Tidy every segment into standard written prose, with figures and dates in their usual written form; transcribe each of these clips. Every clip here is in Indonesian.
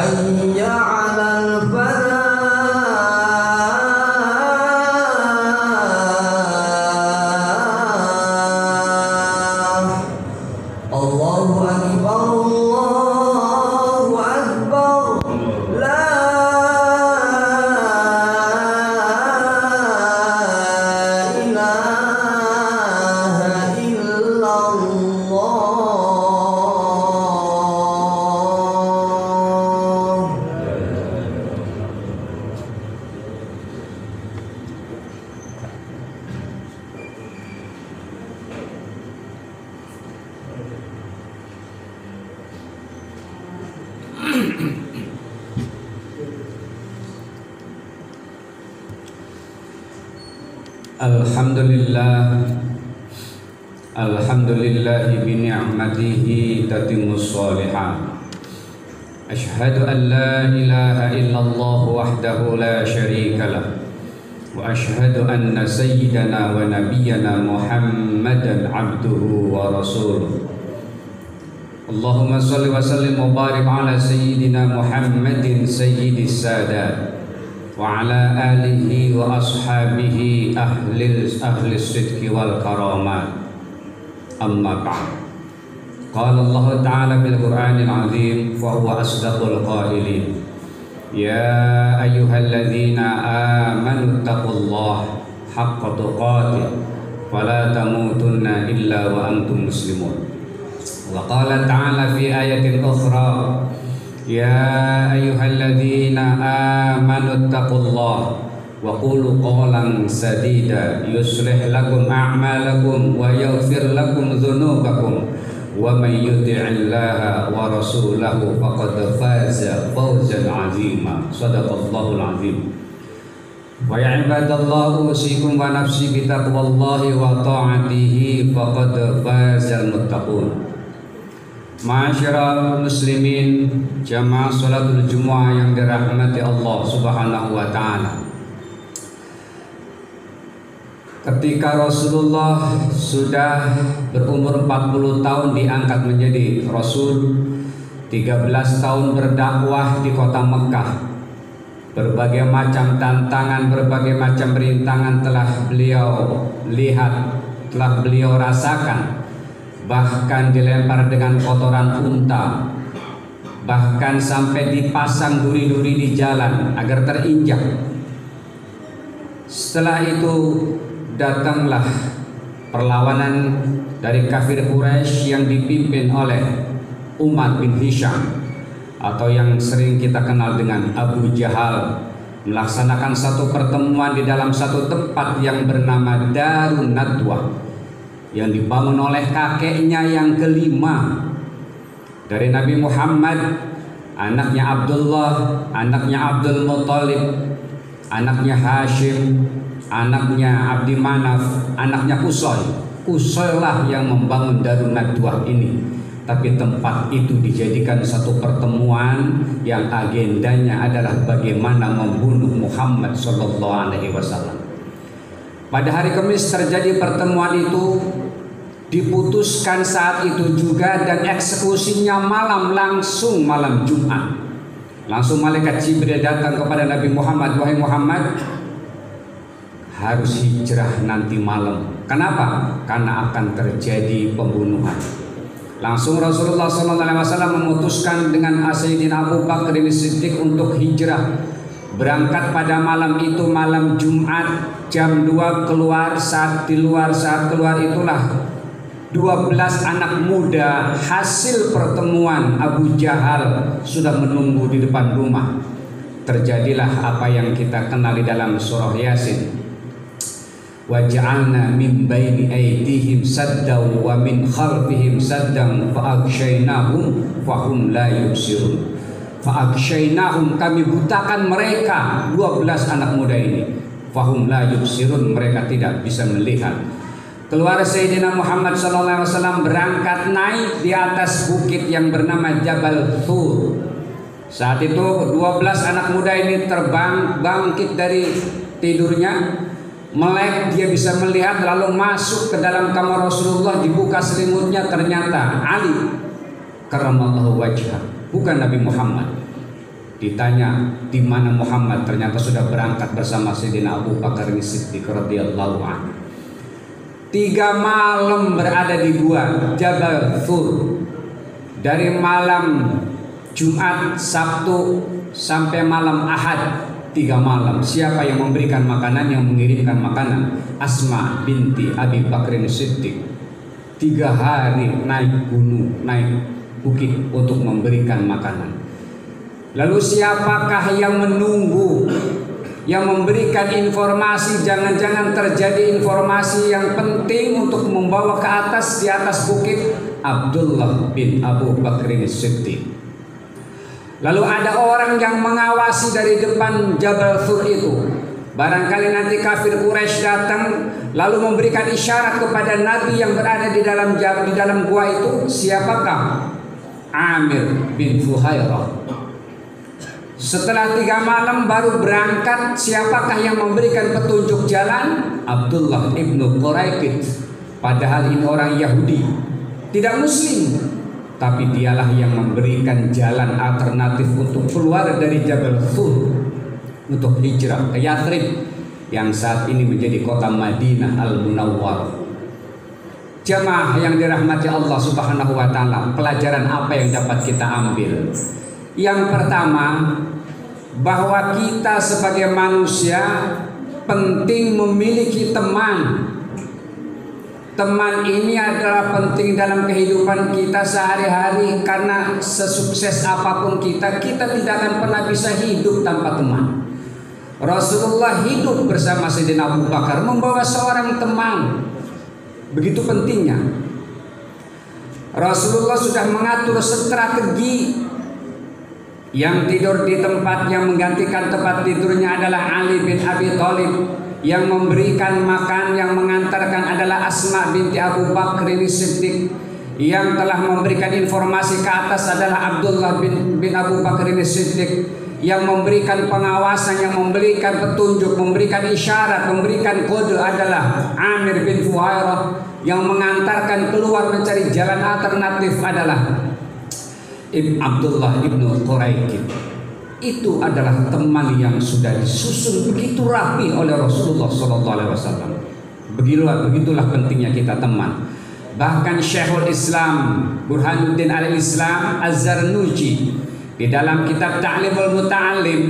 حي على الفلاح الله أكبر الله أكبر لا إله إلا الله. Alhamdulillah bi ni'matihi tatimmus shalihat. Asyhadu an la ilaha illallah wahdahu la syarika lah. Wa asyhadu anna sayyidana wa nabiyyana Muhammadan abduhu wa rasuluh. Allahumma shalli wa sallim wa barik ala sayyidina Muhammadin sayyidis sadat wa ala alihi wa ashabihi ahli sidqi wal karamat. Amma ba'd. Qala Allah Ta'ala bil Qur'anil Azim fa huwa asdaqul qailin. Ya ayyuhalladzina amanu taqullaha haqqa tuqatih wa la tamutunna illa wa antum muslimun. Wa qala ta'ala fi ayatin ukhra ya ayyuhalladzina amanu taqullaha wa qulu qawlan sadida yuslih lakum a'malakum wa yaghfir lakum dhunubakum wa may yuti'illaha wa rasulahu faqad faza fawzan 'azima. Shadaqallahul 'azim. Wa ya ibadallah usikum wa nafsi bi taqwallahi wa ta'atihi faqad fazal muttaqun. Ma'asyiral muslimin, jamaah salatul Jumat yang dirahmati Allah Subhanahu wa taala. Ketika Rasulullah sudah berumur 40 tahun diangkat menjadi Rasul, 13 tahun berdakwah di kota Mekah, berbagai macam tantangan, berbagai macam rintangan telah beliau lihat, telah beliau rasakan. Bahkan dilempar dengan kotoran unta, bahkan sampai dipasang duri-duri di jalan agar terinjak. Setelah itu datanglah perlawanan dari kafir Quraisy yang dipimpin oleh Umayyah bin Hisham atau yang sering kita kenal dengan Abu Jahal, melaksanakan satu pertemuan di dalam satu tempat yang bernama Darun Nadwah yang dibangun oleh kakeknya yang kelima dari Nabi Muhammad, anaknya Abdullah, anaknya Abdul Muttalib, anaknya Hashim, anaknya Abdi Manaf, anaknya Qusay. Qusay lah yang membangun Darun Nadwah ini. Tapi tempat itu dijadikan satu pertemuan yang agendanya adalah bagaimana membunuh Muhammad sallallahu alaihi wasallam. Pada hari Kamis terjadi pertemuan itu, diputuskan saat itu juga, dan eksekusinya langsung malam Jumat. Langsung malaikat Jibril datang kepada Nabi Muhammad, wahai Muhammad, harus hijrah nanti malam. Kenapa? Karena akan terjadi pembunuhan. Langsung Rasulullah SAW memutuskan dengan Sayyidina Abu Bakar Siddiq untuk hijrah. Berangkat pada malam itu, malam Jumat, jam 2 keluar. Saat keluar itulah 12 anak muda hasil pertemuan Abu Jahal sudah menunggu di depan rumah. Terjadilah apa yang kita kenal di dalam surah Yasin. Waj'alna min baini aydihim saddan wa min khalfihim saddan fa'aghshaynahum fahum la yubsirun. Fa'aghshaynahum, kami butakan mereka, 12 anak muda ini. Fahum la yubsirun, mereka tidak bisa melihat. Keluar Sayyidina Muhammad SAW berangkat naik di atas bukit yang bernama Jabal Thur. Saat itu 12 anak muda ini terbang, bangkit dari tidurnya, melek, dia bisa melihat, lalu masuk ke dalam kamar Rasulullah. Dibuka selimutnya, ternyata Ali karramallahu wajhah, bukan Nabi Muhammad. Ditanya di mana Muhammad, ternyata sudah berangkat bersama Sayyidina Abu Bakar Siddiq radhiyallahu anhu. 3 malam berada di gua Jabal Thur, dari malam Jumat, Sabtu sampai malam Ahad, 3 malam. Siapa yang memberikan makanan, yang mengirimkan makanan? Asma binti Abi Bakar Siddiq. 3 hari naik gunung, naik bukit untuk memberikan makanan. Lalu siapakah yang menunggu, yang memberikan informasi? Jangan-jangan terjadi informasi yang penting untuk membawa ke atas, di atas bukit. Abdullah bin Abu Bakar Siddiq. Lalu ada orang yang mengawasi dari depan Jabal Thur itu. Barangkali nanti kafir Quraisy datang lalu memberikan isyarat kepada Nabi yang berada di dalam gua itu. Siapakah? Amir bin Fuhairah. Setelah 3 malam baru berangkat. Siapakah yang memberikan petunjuk jalan? Abdullah ibnu Quraikid. Padahal ini orang Yahudi, tidak Muslim, tapi dialah yang memberikan jalan alternatif untuk keluar dari Jabal Thur, untuk hijrah ke Yathrib yang saat ini menjadi kota Madinah Al-Munawwarah. Jamaah yang dirahmati Allah Subhanahu wa taala, pelajaran apa yang dapat kita ambil? Yang pertama, bahwa kita sebagai manusia penting memiliki teman. Teman ini adalah penting dalam kehidupan kita sehari-hari, karena sesukses apapun kita tidak akan pernah bisa hidup tanpa teman. Rasulullah hidup bersama Sayyidina Abu Bakar membawa seorang teman. Begitu pentingnya. Rasulullah sudah mengatur strategi. Yang tidur di tempat yang menggantikan tempat tidurnya adalah Ali bin Abi Thalib. Yang memberikan makan, yang mengantarkan adalah Asma binti Abu Bakar Siddiq. Yang telah memberikan informasi ke atas adalah Abdullah bin Abu Bakar Siddiq. Yang memberikan pengawasan, yang memberikan petunjuk, memberikan isyarat, memberikan kode adalah Amir bin Fuhairah. Yang mengantarkan keluar mencari jalan alternatif adalah Abdullah ibnu Quraikid. Itu adalah teman yang sudah disusun begitu rapi oleh Rasulullah SAW. Begitulah pentingnya kita teman. Bahkan Syekhul Islam Burhanuddin al-Islam Az-Zarnuji di dalam kitab Ta'limul Muta'allim,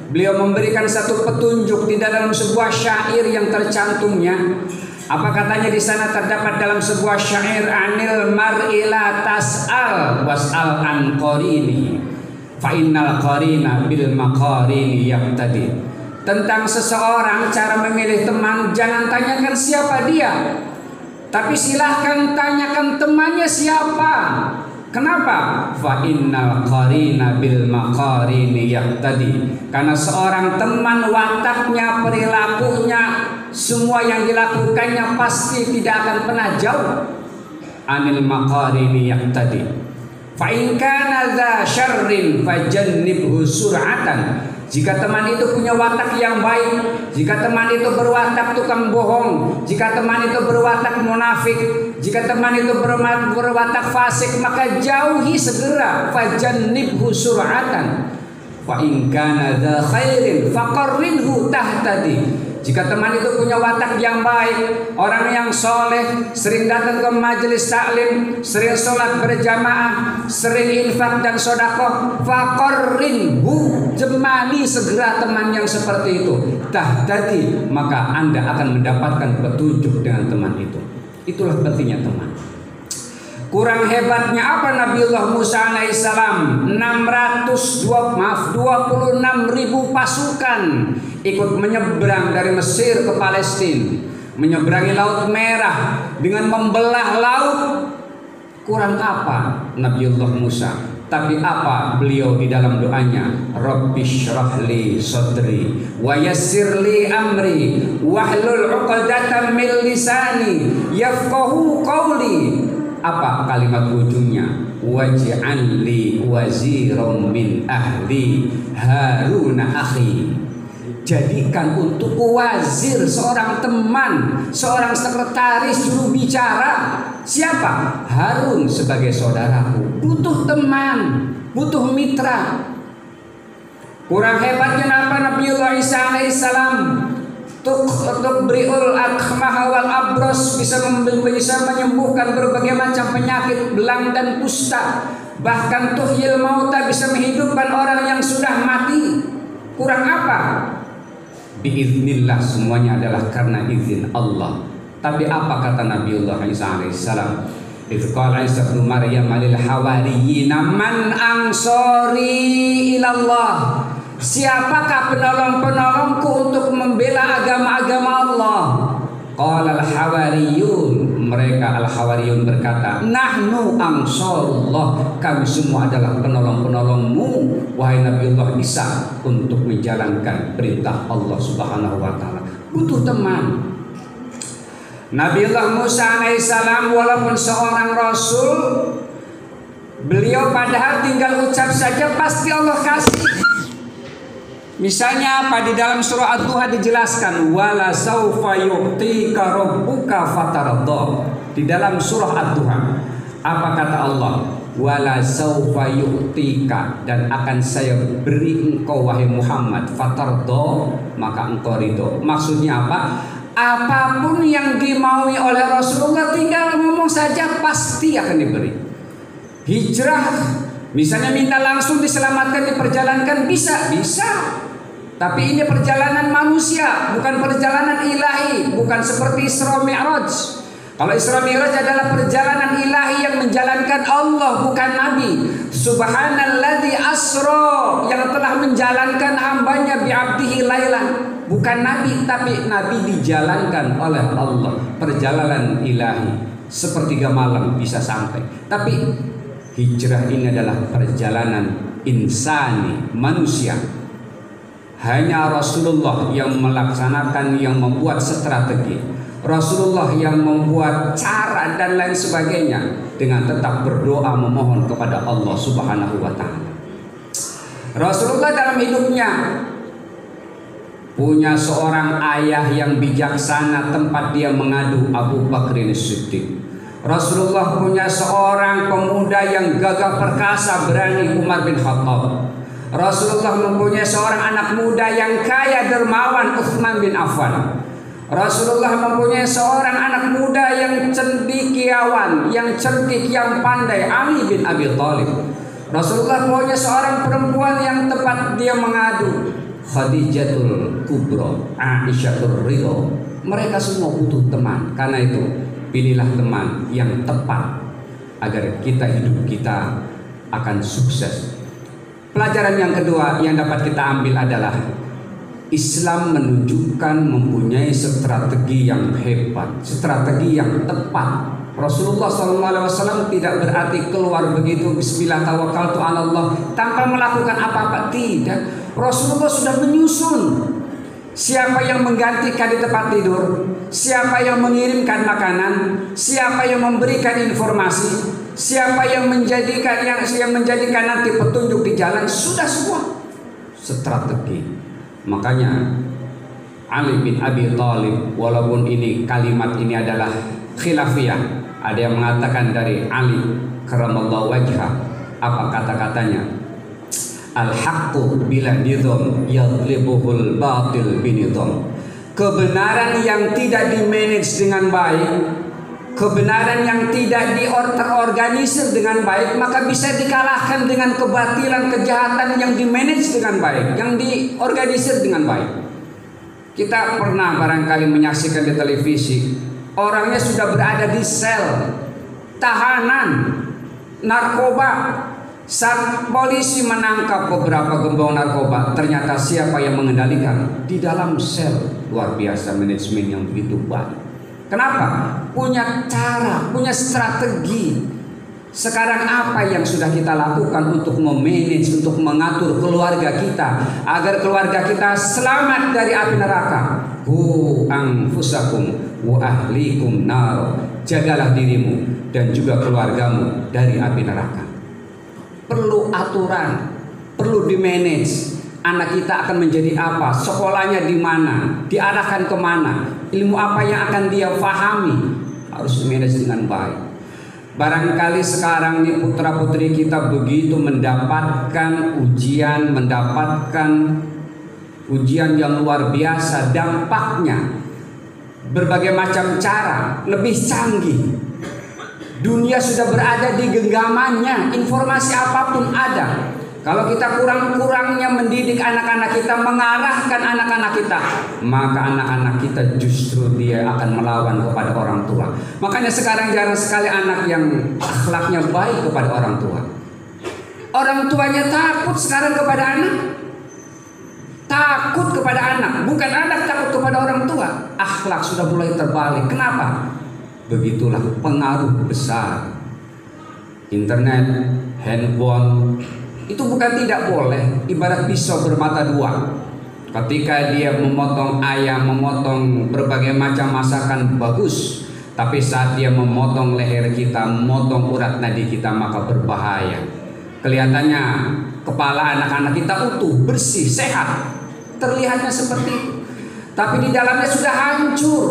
beliau memberikan satu petunjuk di dalam sebuah syair yang tercantumnya. Apa katanya di sana? Terdapat dalam sebuah syair, anil mar'i la tas'al was'al an qarini fa innal qarina bil maqarini yaqtadi. Tentang seseorang, cara memilih teman, jangan tanyakan siapa dia, tapi silahkan tanyakan temannya siapa. Kenapa? Fa innal qarina bil maqarini yaqtadi. Karena seorang teman, wataknya, perilakunya, semua yang dilakukannya pasti tidak akan pernah jauh. Anil maqarini yaqtadi. Fa in kana dza syarrin fajannibhu sur'atan. Jika teman itu punya watak yang baik, jika teman itu berwatak tukang bohong, jika teman itu berwatak munafik, jika teman itu berwatak fasik, maka jauhi segera. Fajannibhu sur'atan. Fa in kana dza khairin faqarrinhu tahtadi. Jika teman itu punya watak yang baik, orang yang soleh, sering datang ke majelis taklim, sering sholat berjamaah, sering infak dan sodakoh, faqarrinhu, jemali segera teman yang seperti itu. Tahtadi, maka Anda akan mendapatkan petunjuk dengan teman itu. Itulah pentingnya teman. Kurang hebatnya apa Nabiullah Musa alaihissalam? 26.000 pasukan ikut menyeberang dari Mesir ke Palestina, menyeberangi Laut Merah dengan membelah laut. Kurang apa Nabiullah Musa? Tapi apa beliau di dalam doanya? Rabbi shrah li sadri wa yassir li amri wahlul 'uqdatam min lisani yafqahu qawli. Apa kalimat ujungnya? Waj'al li waziran min ahli Haruna akhi. Jadikan untukku wazir, seorang teman, seorang sekretaris, juru bicara. Siapa? Harun sebagai saudaraku. Butuh teman, butuh mitra. Kurang hebatnya apa Nabiullah Isa alaihissalam tubri'ul akmaha wal abros, bisa menyembuhkan berbagai macam penyakit, belang dan kusta, bahkan tuhyil mauta, bisa menghidupkan orang yang sudah mati. Kurang apa? Biiznillah, semuanya adalah karena izin Allah. Tapi apa kata Nabiullah Isa alaihissalam? Itu qala Isa bin Maryam lil hawariyina man ansori ilallah. Siapakah penolong-penolongku untuk membela agama-agama Allah? Qala al-hawariyun, mereka al-hawariyun berkata, nahnu ansarullah, kami semua adalah penolong-penolongmu wahai Nabiullah Isa untuk menjalankan perintah Allah Subhanahu wa taala. Butuh teman. Nabiullah Musa alaihissalam walaupun seorang rasul, beliau padahal tinggal ucap saja pasti Allah kasih. Misalnya apa, di dalam surah Ad-Duha dijelaskan wala saufa yu'tika rabbuka fataradha. Di dalam surah Ad-Duha apa kata Allah? Wala saufa yu'tika, dan akan saya beri engkau wahai Muhammad fataradha, maka engkau ridho. Maksudnya apa? Apapun yang dimaui oleh Rasulullah tinggal ngomong saja pasti akan diberi. Hijrah misalnya minta langsung diselamatkan, diperjalankan, bisa. Tapi ini perjalanan manusia, bukan perjalanan ilahi, bukan seperti Isra Mi'raj. Kalau Isra Mi'raj adalah perjalanan ilahi yang menjalankan Allah, bukan Nabi. Subhanalladzi asra, yang telah menjalankan hambanya bi'abdihi lailan, bukan Nabi, tapi Nabi dijalankan oleh Allah. Perjalanan ilahi, sepertiga malam bisa sampai. Tapi hijrah ini adalah perjalanan insani, manusia. Hanya Rasulullah yang melaksanakan, yang membuat strategi. Rasulullah yang membuat cara dan lain sebagainya, dengan tetap berdoa memohon kepada Allah Subhanahu wa taala. Rasulullah dalam hidupnya punya seorang ayah yang bijaksana, tempat dia mengadu, Abu Bakr As-Siddiq. Rasulullah punya seorang pemuda yang gagah perkasa, berani, Umar bin Khattab. Rasulullah mempunyai seorang anak muda yang kaya dermawan, Utsman bin Affan. Rasulullah mempunyai seorang anak muda yang cendekiawan, yang cerdik, yang pandai, Ali bin Abi Thalib. Rasulullah punya seorang perempuan yang tempat dia mengadu, Khadijatul Kubra, Aisyatul Ridha. Mereka semua butuh teman. Karena itu pilihlah teman yang tepat agar hidup kita akan sukses. Pelajaran yang kedua yang dapat kita ambil adalah Islam menunjukkan mempunyai strategi yang hebat, strategi yang tepat. Rasulullah SAW tidak berarti keluar begitu Bismillah tawakkaltu 'ala Allah tanpa melakukan apa-apa, tidak. Rasulullah sudah menyusun siapa yang menggantikan di tempat tidur, siapa yang mengirimkan makanan, siapa yang memberikan informasi, siapa yang menjadikan nanti petunjuk di jalan, sudah semua strategi. Makanya Ali bin Abi Thalib, walaupun ini kalimat ini adalah khilafiyah, ada yang mengatakan dari Ali karamallahu wajhah, apa kata-katanya? Al-haqqu bila nizam yadlibuhul batil binizam. Kebenaran yang tidak dimanage dengan baik, kebenaran yang tidak terorganisir dengan baik, maka bisa dikalahkan dengan kebatilan, kejahatan yang dimanage dengan baik, yang diorganisir dengan baik. Kita pernah barangkali menyaksikan di televisi, orangnya sudah berada di sel tahanan narkoba. Saat polisi menangkap beberapa gembong narkoba, ternyata siapa yang mengendalikan? Di dalam sel. Luar biasa manajemen yang begitu baik. Kenapa? Punya cara, punya strategi. Sekarang apa yang sudah kita lakukan untuk memanage, untuk mengatur keluarga kita agar keluarga kita selamat dari api neraka? Hu anfusakum wa ahlikum nar. Jagalah dirimu dan juga keluargamu dari api neraka. Perlu aturan, perlu dimanage. Anak kita akan menjadi apa? Sekolahnya di mana? Diarahkan kemana? Ilmu apa yang akan dia pahami? Harus dimanage dengan baik. Barangkali sekarang nih putra-putri kita begitu mendapatkan ujian yang luar biasa, dampaknya berbagai macam cara, lebih canggih. Dunia sudah berada di genggamannya, informasi apapun ada. Kalau kita kurang-kurangnya mendidik anak-anak kita, mengarahkan anak-anak kita, maka anak-anak kita justru dia akan melawan kepada orang tua. Makanya sekarang jarang sekali anak yang akhlaknya baik kepada orang tua. Orang tuanya takut sekarang kepada anak. Takut kepada anak, bukan anak takut kepada orang tua. Akhlak sudah mulai terbalik. Kenapa? Begitulah pengaruh besar internet, handphone. Itu bukan tidak boleh, ibarat pisau bermata dua. Ketika dia memotong ayam, memotong berbagai macam masakan bagus, tapi saat dia memotong leher kita, memotong urat nadi kita, maka berbahaya. Kelihatannya kepala anak-anak kita utuh, bersih, sehat, terlihatnya seperti itu, tapi di dalamnya sudah hancur.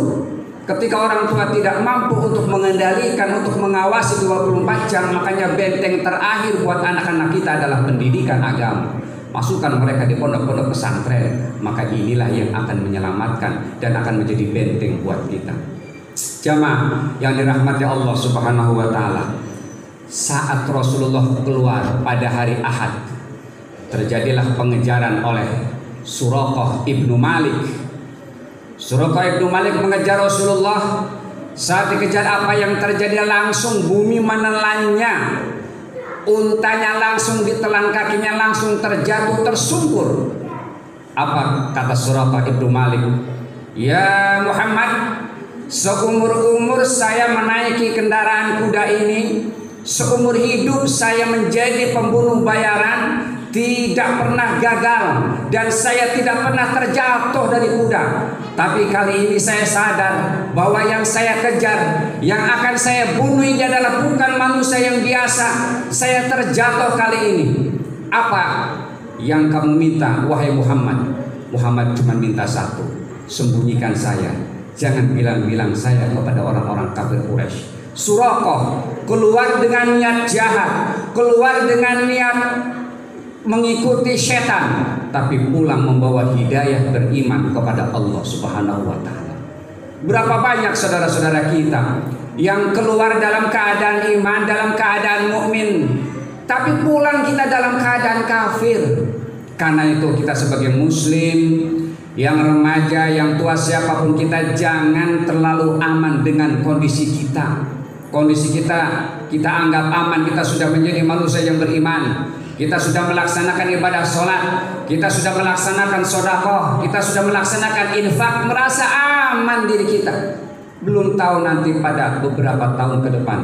Ketika orang tua tidak mampu untuk mengendalikan, untuk mengawasi 24 jam, makanya benteng terakhir buat anak-anak kita adalah pendidikan agama. Masukkan mereka di pondok-pondok pesantren, maka inilah yang akan menyelamatkan dan akan menjadi benteng buat kita. Jamaah yang dirahmati Allah Subhanahu wa taala. Saat Rasulullah keluar pada hari Ahad, terjadilah pengejaran oleh Suraqah ibnu Malik. Suraqah ibnu Malik mengejar Rasulullah. Saat dikejar, apa yang terjadi? Langsung bumi menelannya. Untanya langsung ditelan, kakinya langsung terjatuh, tersungkur. Apa kata Suraqah ibnu Malik? Ya Muhammad, seumur-umur saya menaiki kendaraan kuda ini, seumur hidup saya menjadi pembunuh bayaran, tidak pernah gagal, dan saya tidak pernah terjatuh dari kuda. Tapi kali ini saya sadar bahwa yang saya kejar, yang akan saya bunuh ini adalah bukan manusia yang biasa. Saya terjatuh kali ini. Apa yang kamu minta, wahai Muhammad? Muhammad cuma minta satu, sembunyikan saya, jangan bilang-bilang saya kepada orang-orang kafir Quraisy. Suraqah keluar dengan niat jahat, keluar dengan niat mengikuti setan, tapi pulang membawa hidayah beriman kepada Allah Subhanahu wa taala. Berapa banyak saudara-saudara kita yang keluar dalam keadaan iman, dalam keadaan mukmin, tapi pulang kita dalam keadaan kafir. Karena itu kita sebagai muslim, yang remaja, yang tua, siapapun kita, jangan terlalu aman dengan kondisi kita. Kondisi kita anggap aman, kita sudah menjadi manusia yang beriman. Kita sudah melaksanakan ibadah sholat, kita sudah melaksanakan sedekah, kita sudah melaksanakan infak, merasa aman diri kita. Belum tahu nanti pada beberapa tahun ke depan,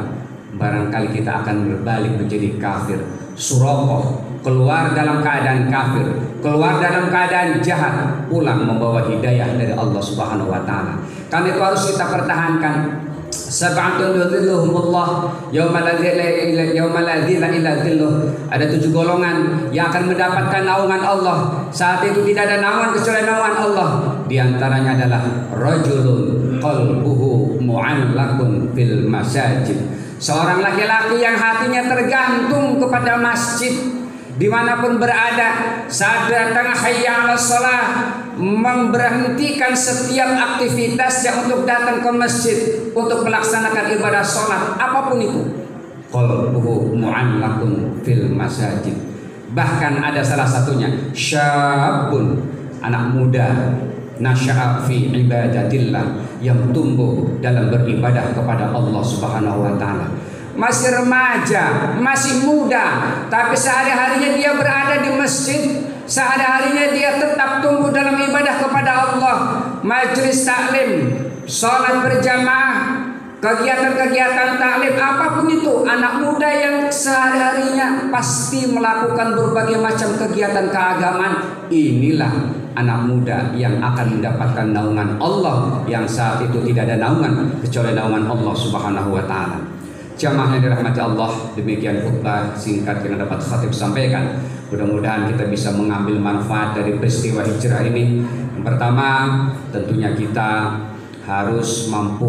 barangkali kita akan berbalik menjadi kafir. Suraqah keluar dalam keadaan kafir, keluar dalam keadaan jahat, pulang membawa hidayah dari Allah Subhanahu wa taala. Karena itu harus kita pertahankan. Sab'atun yudhilluhumullah yauma la dhilla illa dhilluh. Ada 7 golongan yang akan mendapatkan naungan Allah. Saat itu tidak ada naungan kecuali naungan Allah. Di antaranya adalah rajulun qalbuhu mu'allaqun fil masajid. Seorang laki-laki yang hatinya tergantung kepada masjid. Dimanapun berada, saat datang hayya 'alas shalah, memberhentikan setiap aktivitasnya untuk datang ke masjid untuk melaksanakan ibadah sholat apapun itu. Qalbuhu mu'allaqun fil masajid. Bahkan ada salah satunya syabun, anak muda, nasya'a fi ibadatillah, yang tumbuh dalam beribadah kepada Allah Subhanahu wa taala. Masih remaja, masih muda, tapi sehari-harinya dia berada di masjid, sehari-harinya dia tetap tumbuh dalam ibadah kepada Allah. Majelis taklim, sholat berjamaah, kegiatan-kegiatan taklim, apapun itu, anak muda yang sehari-harinya pasti melakukan berbagai macam kegiatan keagamaan. Inilah anak muda yang akan mendapatkan naungan Allah, yang saat itu tidak ada naungan kecuali naungan Allah Subhanahu wa taala. Jamaah yang dirahmati Allah, demikian khutbah singkat yang dapat khatib sampaikan. Mudah-mudahan kita bisa mengambil manfaat dari peristiwa hijrah ini. Yang pertama, tentunya kita harus mampu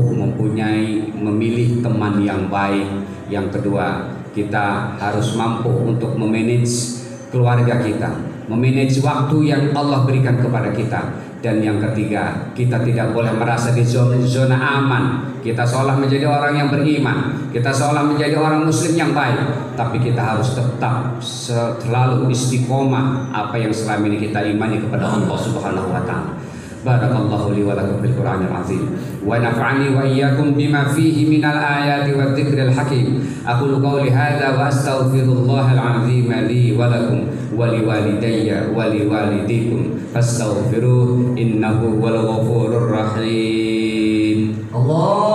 memilih teman yang baik. Yang kedua, kita harus mampu untuk memanage keluarga kita, memanage waktu yang Allah berikan kepada kita. Dan yang ketiga, kita tidak boleh merasa di zona aman. Kita seolah menjadi orang yang beriman, kita seolah menjadi orang muslim yang baik, tapi kita harus tetap selalu istiqomah apa yang selama ini kita imani kepada Allah Subhanahu wa taala. Barakallahu li wa lakum bil Qur'anil azim wa nafa'ani wa iyyakum bima fihi minal ayati wa dzikril hakim. Aqulu qawli hadza wa astaghfirullahal azim li wa lakum wa li walidayya wa li walidikum fastaghfiruhu innahu wal ghafurur rahim. Allah